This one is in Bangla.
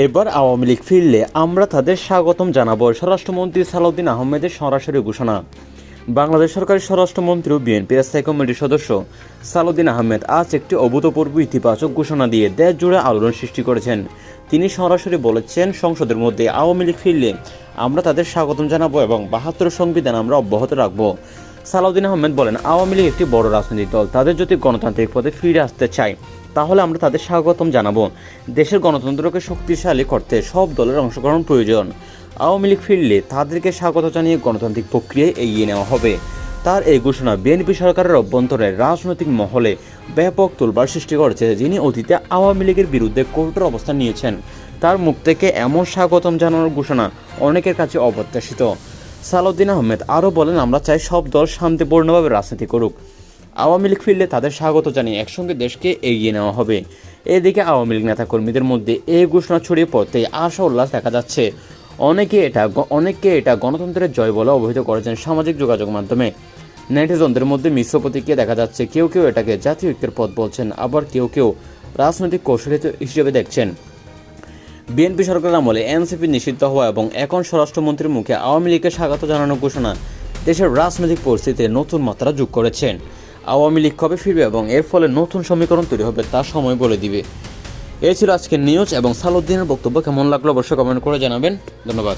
এবার আওয়ামী লীগ ফিরলে আমরা তাদের স্বাগতম জানাবো, স্বরাষ্ট্রমন্ত্রী সালাউদ্দিন আহমেদের সরাসরি ঘোষণা। বাংলাদেশ সরকারের স্বরাষ্ট্রমন্ত্রী ও বিএনপির স্থায়ী কমিটির সদস্য সালাউদ্দিন আহমেদ আজ একটি অভূতপূর্ব ইতিবাচক ঘোষণা দিয়ে দেশ জুড়ে আলোড়ন সৃষ্টি করেছেন। তিনি সরাসরি বলেছেন, সংসদের মধ্যে আওয়ামী লীগ ফিরলে আমরা তাদের স্বাগতম জানাবো এবং ৭২ সংবিধান আমরা অব্যাহত রাখবো। সালাউদ্দিন আহমেদ বলেন, আওয়ামী লীগ একটি বড় রাজনৈতিক দল, তাদের যদি গণতান্ত্রিক পথে ফিরে আসতে চায় তাহলে আমরা তাদের স্বাগতম জানাবো। দেশের গণতন্ত্রকে শক্তিশালী করতে সব দলের অংশগ্রহণ প্রয়োজন। আওয়ামী লীগ ফিরলে তাদেরকে স্বাগত জানিয়ে গণতান্ত্রিক প্রক্রিয়ায় এগিয়ে নেওয়া হবে। তার এই ঘোষণা বিএনপি সরকারের অভ্যন্তরে রাজনৈতিক মহলে ব্যাপক তোলপাড় সৃষ্টি করেছে। যিনি অতীতে আওয়ামী লীগের বিরুদ্ধে কঠোর অবস্থান নিয়েছেন, তার মুখ থেকে এমন স্বাগতম জানানোর ঘোষণা অনেকের কাছে অপ্রত্যাশিত। সালাউদ্দিন আহমেদ আরও বলেন, আমরা চাই সব দল শান্তিপূর্ণভাবে রাজনীতি করুক। আওয়ামী লীগ ফিরলে তাদের স্বাগত জানিয়ে একসঙ্গে দেশকে এগিয়ে নেওয়া হবে। এদিকে আওয়ামী লীগ নেতাকর্মীদের মধ্যে এই ঘোষণা ছড়িয়ে পড়তেই আশা উল্লাস দেখা যাচ্ছে। অনেকে এটা গণতন্ত্রের জয় বলে অভিহিত করেছেন সামাজিক যোগাযোগ মাধ্যমে। নেটিজনদের মধ্যে মিশ্র প্রতিক্রিয়া দেখা যাচ্ছে। কেউ কেউ এটাকে জাতীয় ঐক্যের পথ বলছেন, আবার কেউ কেউ রাজনৈতিক কৌশল হিসেবে দেখছেন। বিএনপি সরকারের আমলে এনসিপি নিষিদ্ধ হওয়া এবং এখন স্বরাষ্ট্রমন্ত্রীর মুখে আওয়ামী লীগকে স্বাগত জানানোর ঘোষণা দেশের রাজনৈতিক পরিস্থিতিতে নতুন মাত্রা যোগ করেছেন। আওয়ামী লীগ কবে ফিরবে এবং এর ফলে নতুন সমীকরণ তৈরি হবে তা সময় বলে দিবে। এই ছিল আজকের নিউজ এবং সালাউদ্দিনের বক্তব্য কেমন লাগলো অবশ্যই কমেন্ট করে জানাবেন। ধন্যবাদ।